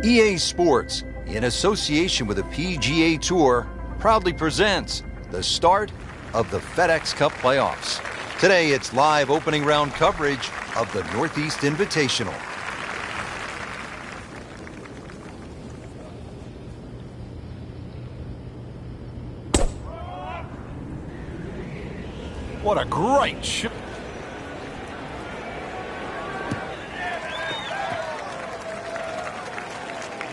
EA Sports, in association with the PGA Tour, proudly presents the start of the FedEx Cup playoffs. Today, it's live opening round coverage of the Northeast Invitational. What a great shot.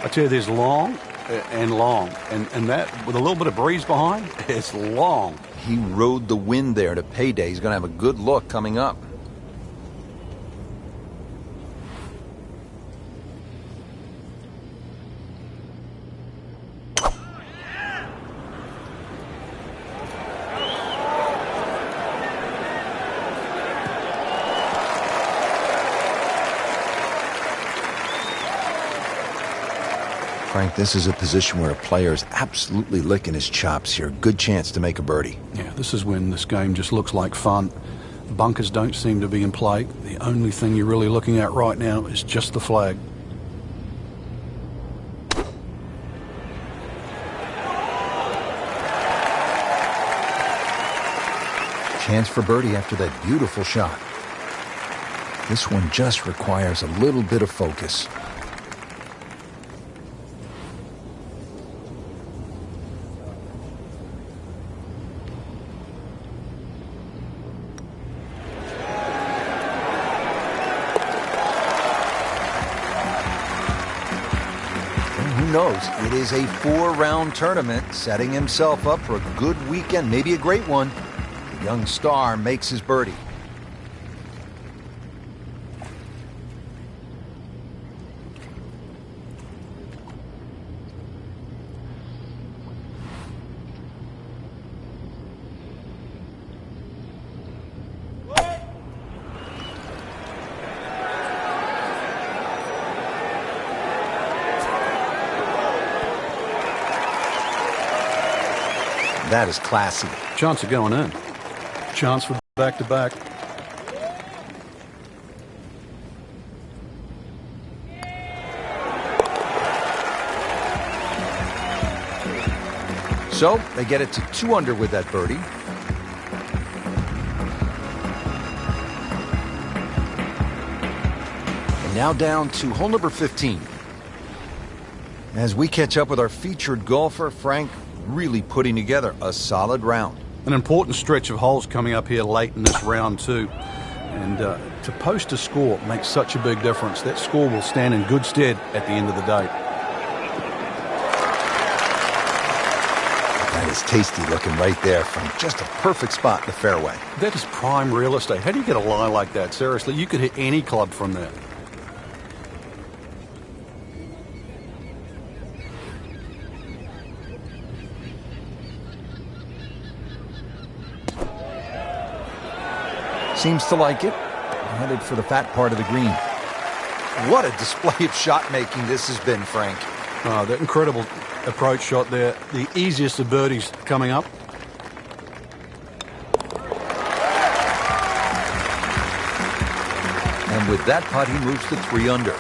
I tell you, there's long and long. And that, with a little bit of breeze behind, it's long. He rode the wind there to payday. He's going to have a good look coming up. Frank, this is a position where a player is absolutely licking his chops here. Good chance to make a birdie. Yeah, this is when this game just looks like fun. Bunkers don't seem to be in play. The only thing you're really looking at right now is just the flag. Chance for birdie after that beautiful shot. This one just requires a little bit of focus. Knows it is a 4-round tournament, setting himself up for a good weekend, maybe a great one. The young star makes his birdie. That is classy. Chance of going in. Chance for back-to-back. So they get it to 2 under with that birdie. And now down to hole number 15. As we catch up with our featured golfer, Frank, really putting together a solid round. An important stretch of holes coming up here late in this round too. And to post a score makes such a big difference. That score will stand in good stead at the end of the day. That is tasty looking right there from just a perfect spot in the fairway. That is prime real estate. How do you get a lie like that? Seriously, you could hit any club from there. Seems to like it. Headed for the fat part of the green. What a display of shot making this has been, Frank. Oh, that incredible approach shot there. The easiest of birdies coming up. And with that putt, he moves to 3 under.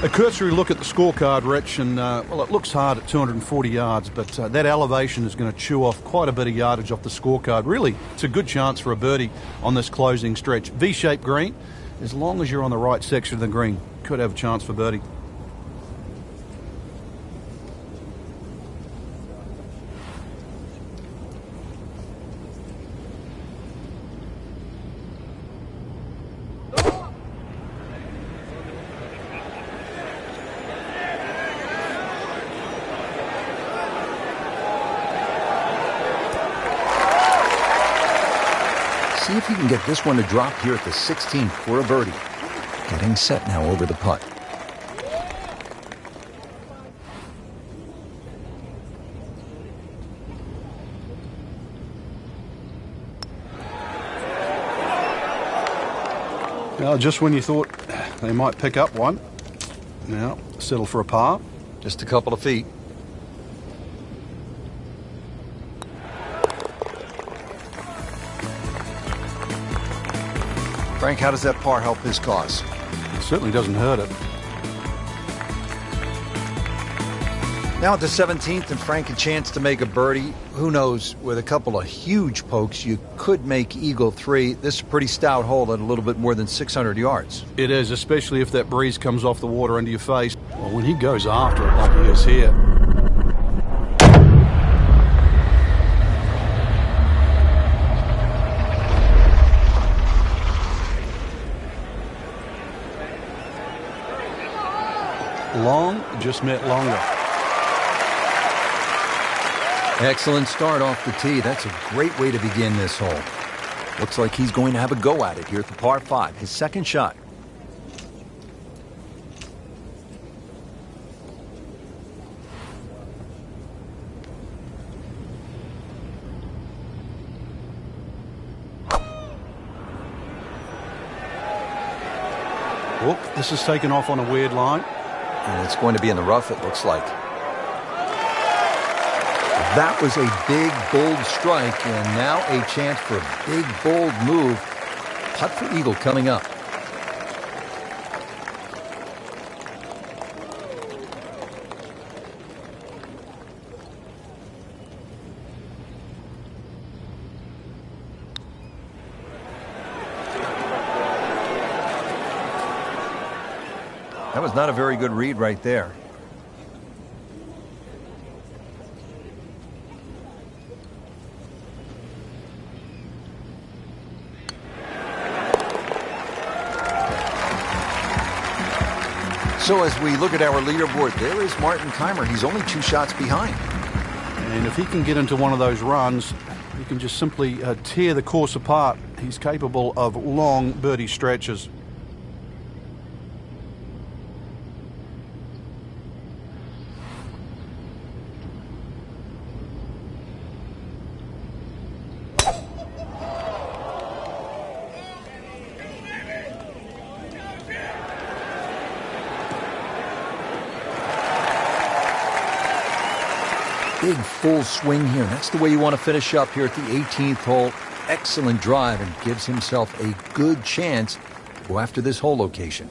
A cursory look at the scorecard, Rich, and, well, it looks hard at 240 yards, but that elevation is going to chew off quite a bit of yardage off the scorecard. Really, it's a good chance for a birdie on this closing stretch. V-shaped green, as long as you're on the right section of the green, could have a chance for birdie. See if he can get this one to drop here at the 16th for a birdie. Getting set now over the putt. Well, just when you thought they might pick up one, now settle for a par. Just a couple of feet. Frank, how does that par help his cause? It certainly doesn't hurt it. Now at the 17th, and Frank a chance to make a birdie. Who knows, with a couple of huge pokes, you could make Eagle 3. This is a pretty stout hole at a little bit more than 600 yards. It is, especially if that breeze comes off the water into your face. Well, when he goes after it like he is here. Long just meant longer. Excellent start off the tee. That's a great way to begin this hole. Looks like he's going to have a go at it here at the par 5, his second shot. Whoop, this is taken off on a weird line. And it's going to be in the rough, it looks like. That was a big, bold strike, and now a chance for a big, bold move. Putt for Eagle coming up. That was not a very good read right there. So as we look at our leaderboard, there is Martin Keimer. He's only 2 shots behind. And if he can get into one of those runs, he can just simply tear the course apart. He's capable of long birdie stretches. Big full swing here. That's the way you want to finish up here at the 18th hole. Excellent drive, and gives himself a good chance to go after this hole location.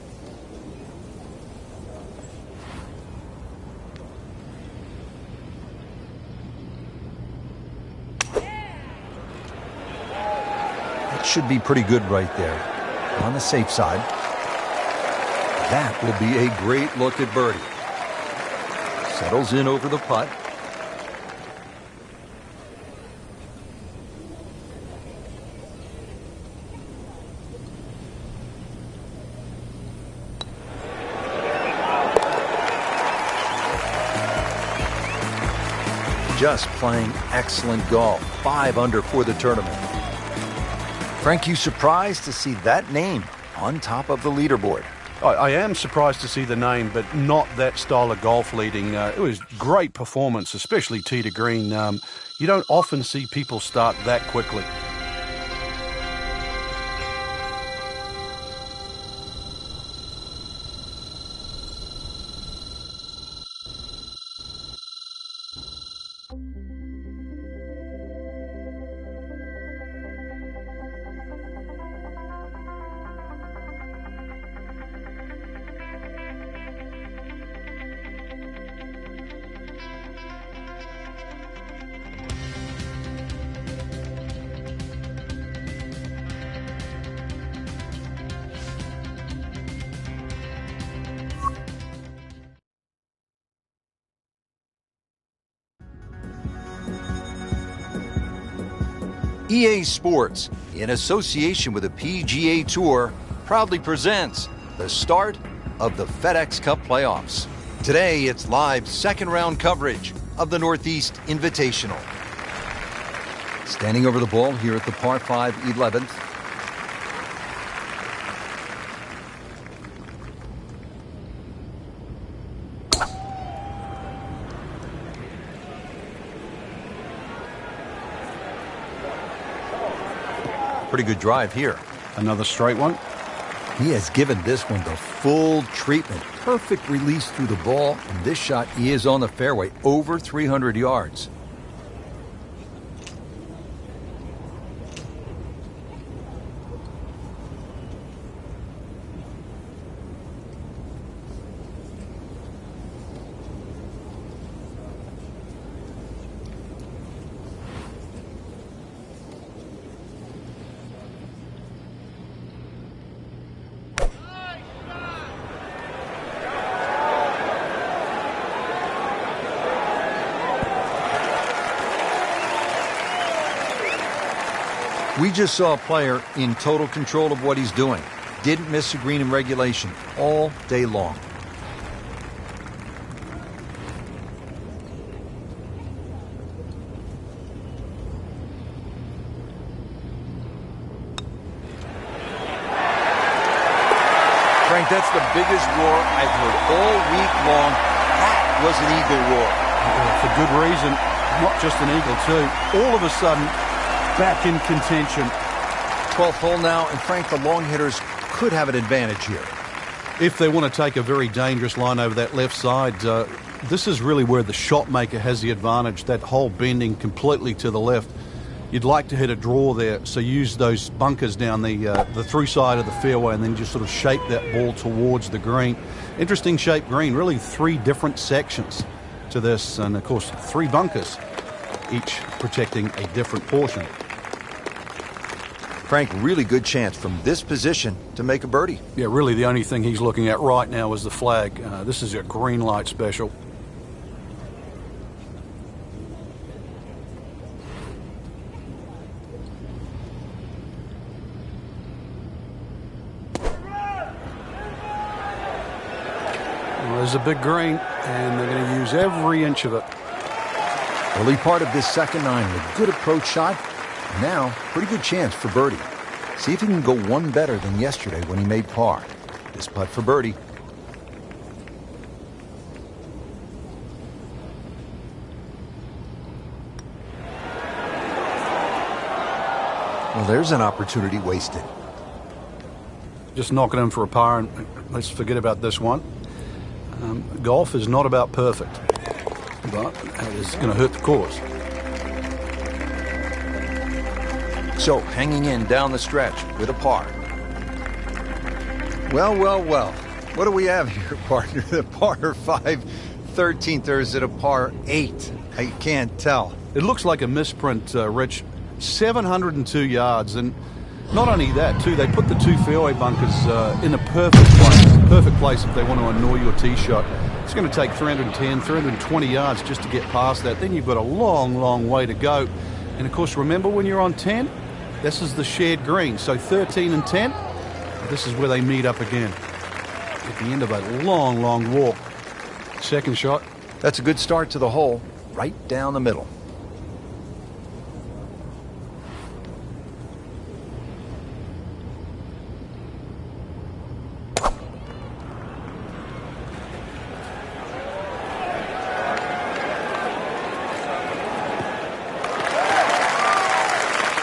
That should be pretty good right there. On the safe side. That will be a great look at birdie. Settles in over the putt. Just playing excellent golf. 5 under for the tournament. Frank, you surprised to see that name on top of the leaderboard? I am surprised to see the name, but not that style of golf leading. It was great performance, especially tee to green. You don't often see people start that quickly. EA Sports, in association with the PGA Tour, proudly presents the start of the FedEx Cup playoffs. Today, it's live second round coverage of the Northeast Invitational. Standing over the ball here at the par 5 11th. Pretty good drive here. Another straight one. He has given this one the full treatment. Perfect release through the ball. And this shot is on the fairway, over 300 yards. We just saw a player in total control of what he's doing. Didn't miss a green in regulation all day long. Frank, that's the biggest roar I've heard all week long. That was an eagle roar. For good reason, not just an eagle too. All of a sudden, back in contention. 12th hole now, and Frank, the long hitters could have an advantage here. If they want to take a very dangerous line over that left side, this is really where the shot maker has the advantage. That hole bending completely to the left. You'd like to hit a draw there, so use those bunkers down the through side of the fairway and then just sort of shape that ball towards the green. Interesting shaped green, really 3 different sections to this, and of course 3 bunkers, each protecting a different portion. Frank, really good chance from this position to make a birdie. Yeah, really the only thing he's looking at right now is the flag. This is a green light special. There's a big green, and they're going to use every inch of it. Early part of this second 9 with a good approach shot. Now, pretty good chance for birdie. See if he can go one better than yesterday when he made par. This putt for birdie. Well, there's an opportunity wasted. Just knocking him for a par, and let's forget about this one. Golf is not about perfect, but it is going to hurt the course. So, hanging in down the stretch with a par. Well, well, well. What do we have here, partner? The par 5, 13th, or is it a par 8? I can't tell. It looks like a misprint, Rich. 702 yards, and not only that, too, they put the 2 fairway bunkers in a perfect place if they want to annoy your tee shot. It's going to take 310, 320 yards just to get past that. Then you've got a long, long way to go. And, of course, remember when you're on 10, this is the shared green. So 13 and 10, this is where they meet up again at the end of a long, long walk. Second shot. That's a good start to the hole, right down the middle.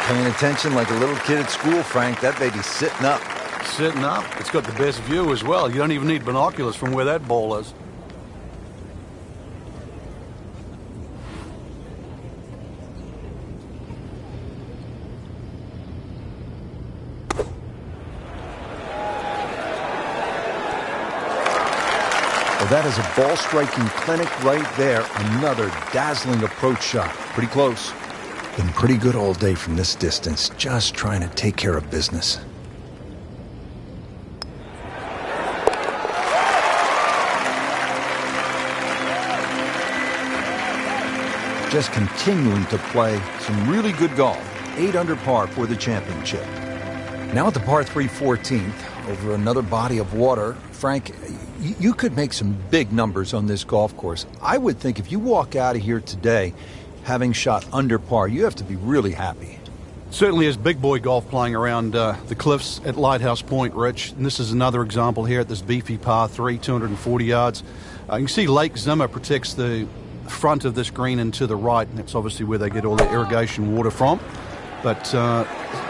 Paying attention like a little kid at school, Frank. That baby's sitting up. Sitting up. It's got the best view as well. You don't even need binoculars from where that ball is. Well, that is a ball striking clinic right there. Another dazzling approach shot. Pretty close. Been pretty good all day from this distance, just trying to take care of business. Just continuing to play some really good golf. 8 under par for the championship. Now at the par 3 14th, over another body of water. Frank, you could make some big numbers on this golf course. I would think if you walk out of here today having shot under par, you have to be really happy. Certainly is big boy golf playing around the cliffs at Lighthouse Point, Rich. And this is another example here at this beefy par 3, 240 yards. You can see Lake Zimmer protects the front of this green and to the right, and that's obviously where they get all their irrigation water from. But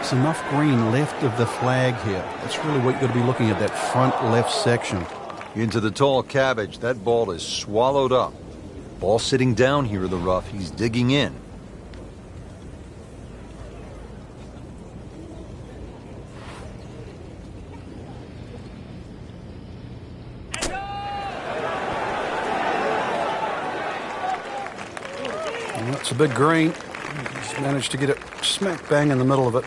it's enough green left of the flag here. That's really what you've got to be looking at, that front left section. Into the tall cabbage. That ball is swallowed up. Ball sitting down here in the rough. He's digging in. And that's a big green. He's managed to get it smack bang in the middle of it.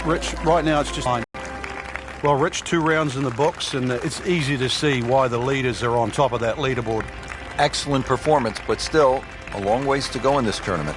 Rich, right now it's just fine. Well, Rich, 2 rounds in the books, and it's easy to see why the leaders are on top of that leaderboard. Excellent performance, but still a long ways to go in this tournament.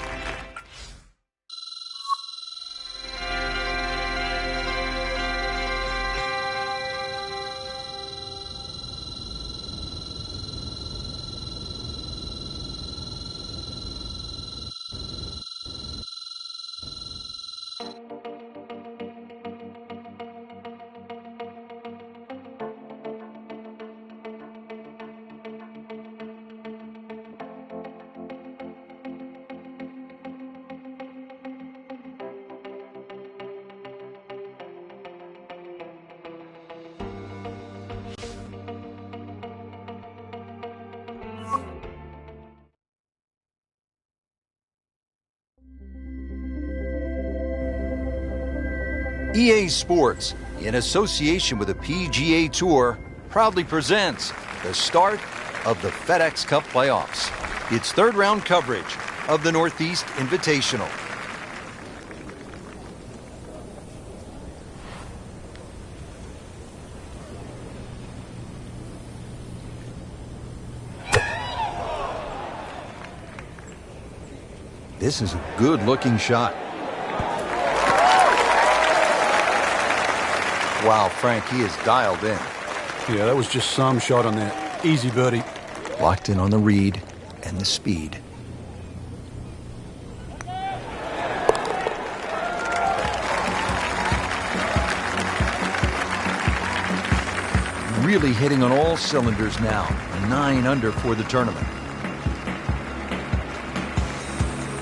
EA Sports, in association with the PGA Tour, proudly presents the start of the FedEx Cup playoffs. It's third round coverage of the Northeast Invitational. This is a good-looking shot. Wow, Frank, he is dialed in. Yeah, that was just some shot on that. Easy birdie. Locked in on the read and the speed. Really hitting on all cylinders now. 9 under for the tournament.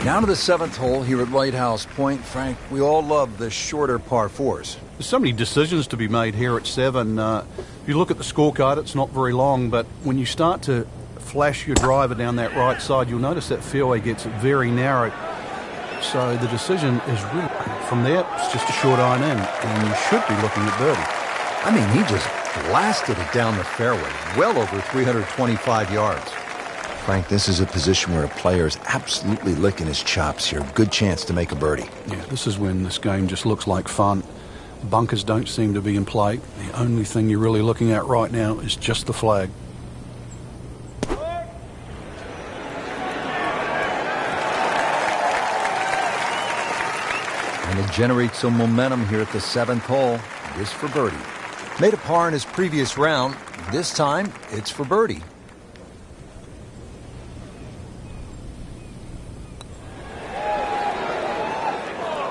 Now to the 7th hole here at Lighthouse Point. Frank, we all love the shorter par 4s. There's so many decisions to be made here at 7. If you look at the scorecard, it's not very long, but when you start to flash your driver down that right side, you'll notice that fairway gets very narrow. So the decision is really, from there, it's just a short iron in, and you should be looking at birdie. I mean, he just blasted it down the fairway, well over 325 yards. Frank, this is a position where a player is absolutely licking his chops here. Good chance to make a birdie. Yeah, this is when this game just looks like fun. Bunkers don't seem to be in play. The only thing you're really looking at right now is just the flag. And it generates some momentum here at the 7th hole. This for birdie. Made a par in his previous round. This time, it's for birdie.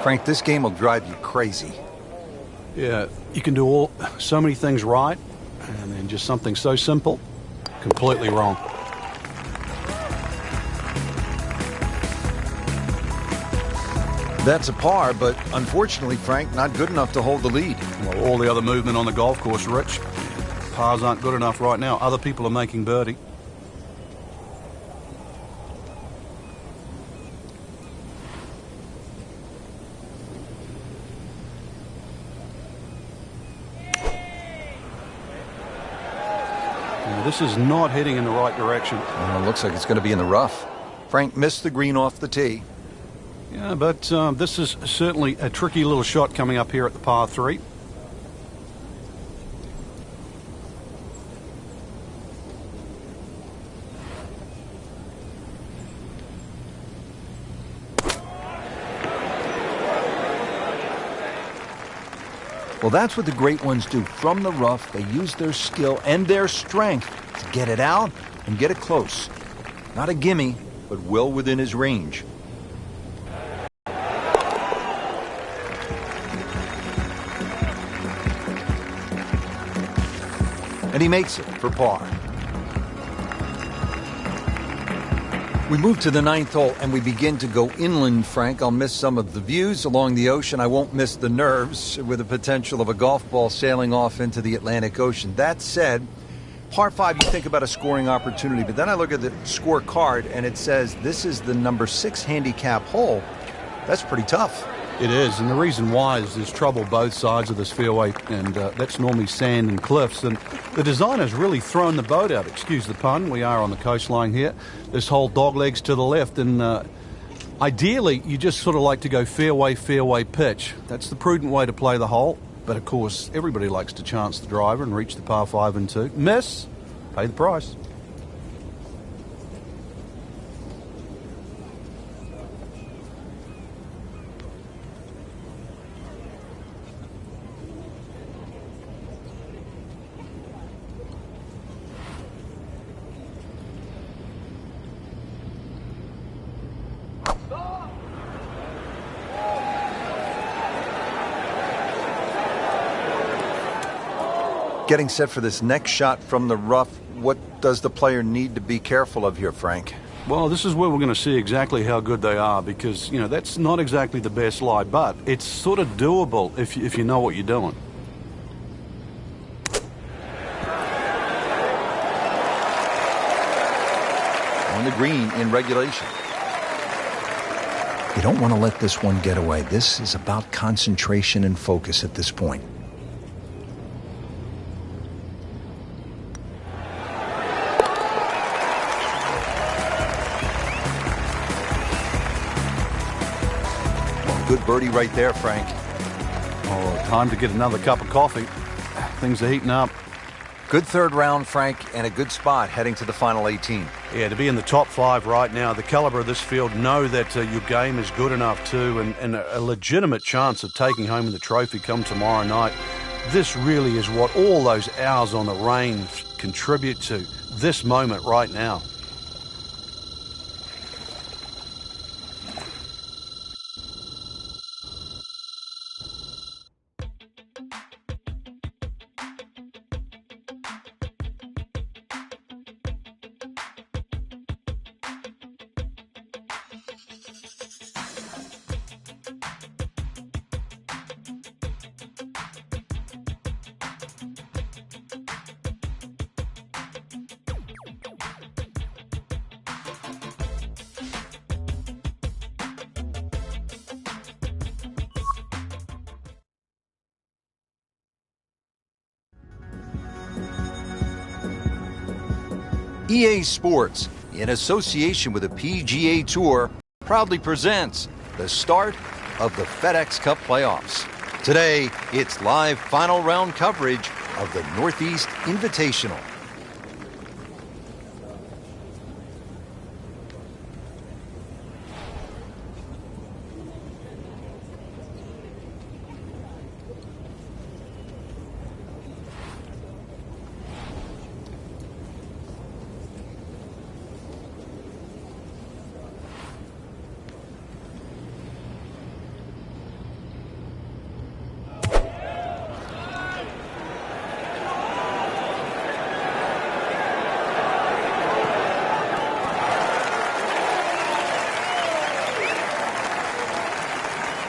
Frank, this game will drive you crazy. Yeah, you can do so many things right, and then just something so simple, completely wrong. That's a par, but unfortunately, Frank, not good enough to hold the lead. Well, all the other movement on the golf course, Rich. Pars aren't good enough right now. Other people are making birdie. This is not heading in the right direction. Well, it looks like it's going to be in the rough. Frank missed the green off the tee. Yeah, but this is certainly a tricky little shot coming up here at the par 3. Well, that's what the great ones do. From the rough, they use their skill and their strength to get it out and get it close. Not a gimme, but well within his range. And he makes it for par. We move to the 9th hole and we begin to go inland, Frank. I'll miss some of the views along the ocean. I won't miss the nerves with the potential of a golf ball sailing off into the Atlantic Ocean. That said, par 5, you think about a scoring opportunity, but then I look at the scorecard and it says this is the number 6 handicap hole. That's pretty tough. It is, and the reason why is there's trouble both sides of this fairway, and that's normally sand and cliffs. And the designer's really thrown the boat out, excuse the pun. We are on the coastline here. This whole dog legs to the left, and Ideally, you just sort of like to go fairway, fairway pitch. That's the prudent way to play the hole. But of course, everybody likes to chance the driver and reach the par 5 and 2. Miss, pay the price. Getting set for this next shot from the rough, what does the player need to be careful of here, Frank? Well, this is where we're going to see exactly how good they are because, you know, that's not exactly the best lie, but it's sort of doable if you know what you're doing. On the green in regulation. You don't want to let this one get away. This is about concentration and focus at this point. Good birdie right there, Frank. Oh, time to get another cup of coffee. Things are heating up. Good third round, Frank, and a good spot heading to the final 18. Yeah, to be in the top 5 right now, the caliber of this field, know that your game is good enough too, and a legitimate chance of taking home the trophy come tomorrow night. This really is what all those hours on the range contribute to, this moment right now. EA Sports, in association with the PGA Tour, proudly presents the start of the FedEx Cup playoffs. Today, it's live final round coverage of the Northeast Invitational.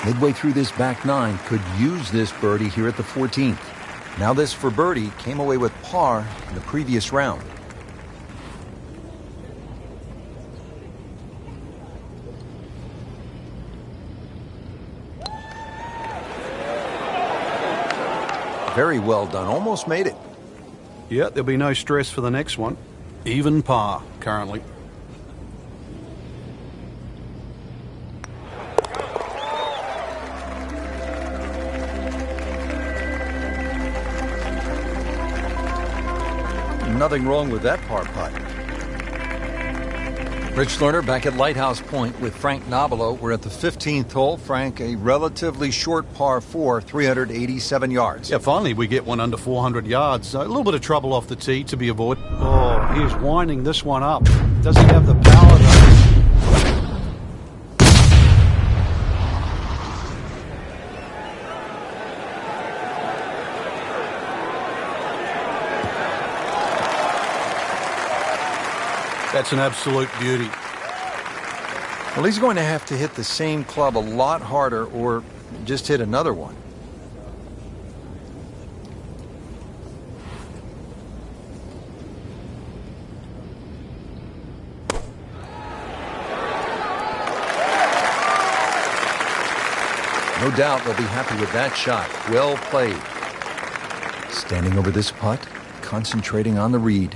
Midway through this back 9, could use this birdie here at the 14th. Now this for birdie, came away with par in the previous round. Very well done, almost made it. Yeah, there'll be no stress for the next one. Even par, currently. Nothing wrong with that par putt. Rich Lerner back at Lighthouse Point with Frank Nobilo. We're at the 15th hole. Frank, a relatively short par 4, 387 yards. Yeah, finally we get one under 400 yards. A little bit of trouble off the tee to be avoided. Oh, he's winding this one up. Does he have the power though? That's an absolute beauty. Well, he's going to have to hit the same club a lot harder or just hit another one. No doubt they'll be happy with that shot. Well played. Standing over this putt, concentrating on the read.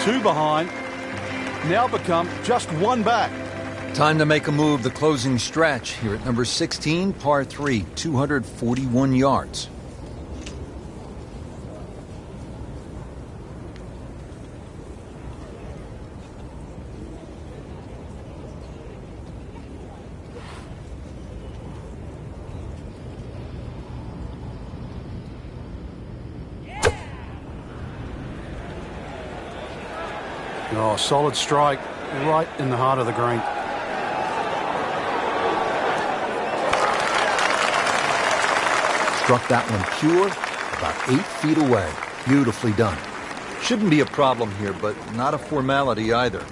2 behind, now become just 1 back. Time to make a move, the closing stretch here at number 16, par 3, 241 yards. Oh, solid strike right in the heart of the green. Struck that one pure, about 8 feet away. Beautifully done. Shouldn't be a problem here, but not a formality either.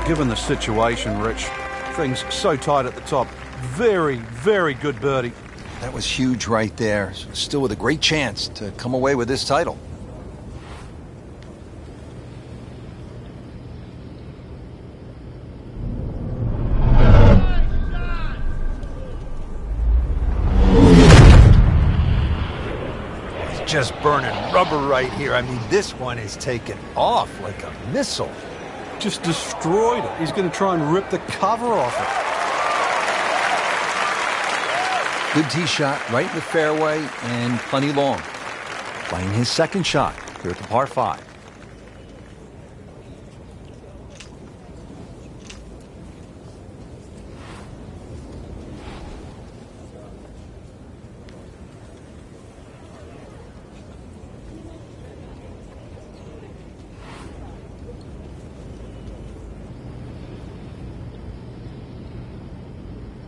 Given the situation, Rich, things so tight at the top. Very, very good birdie. That was huge right there. Still with a great chance to come away with this title. He's just burning rubber right here. I mean, this one is taking off like a missile. Just destroyed it. He's going to try and rip the cover off it. Good tee shot right in the fairway and plenty long. Playing his second shot here at the par 5.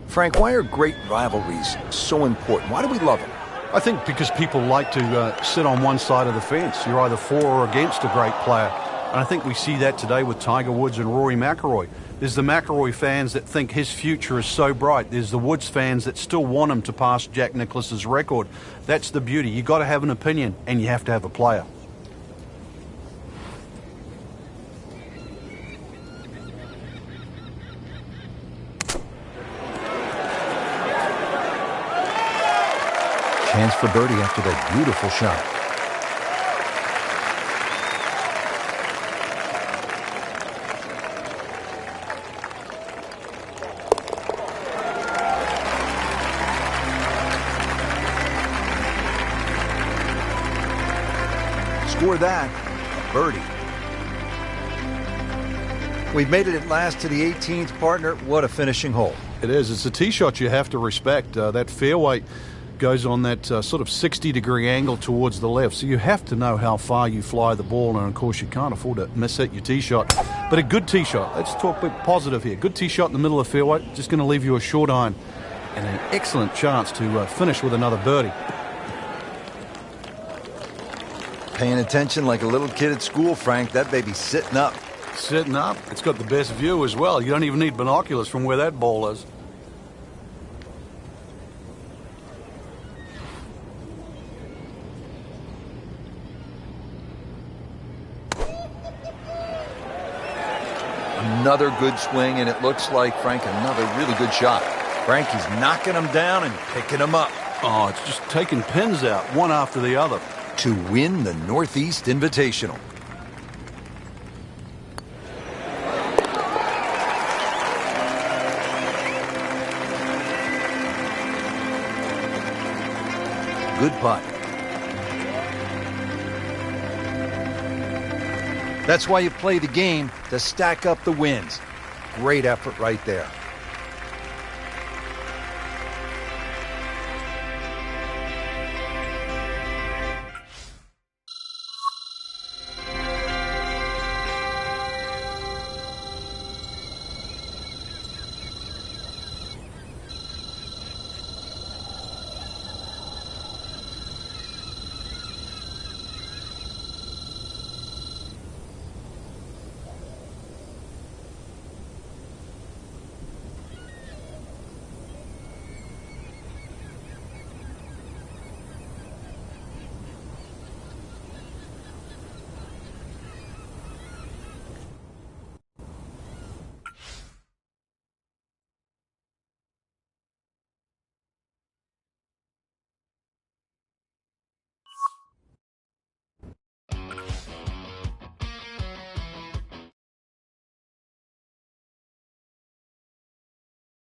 Frank, why are great rivalries so important? Why do we love them? I think because people like to sit on one side of the fence. You're either for or against a great player. And I think we see that today with Tiger Woods and Rory McIlroy. There's the McIlroy fans that think his future is so bright. There's the Woods fans that still want him to pass Jack Nicklaus's record. That's the beauty. You've got to have an opinion, and you have to have a player. Chance for birdie after that beautiful shot. Score that, birdie. We've made it at last to the 18th, partner. What a finishing hole. It is. It's a tee shot you have to respect. That fairway goes on that sort of 60-degree angle towards the left, so you have to know how far you fly the ball, and of course you can't afford to miss hit your tee shot. But a good tee shot. Let's talk a bit positive here. Good tee shot in the middle of the fairway, just going to leave you a short iron, and an excellent chance to finish with another birdie. Paying attention like a little kid at school, Frank. That baby's sitting up. Sitting up. It's got the best view as well. You don't even need binoculars from where that ball is. Another good swing, and it looks like, Frank, another really good shot. Frank, he's knocking them down and picking them up. Oh, it's just taking pins out, one after the other. To win the Northeast Invitational. Good putt. That's why you play the game, to stack up the wins. Great effort right there.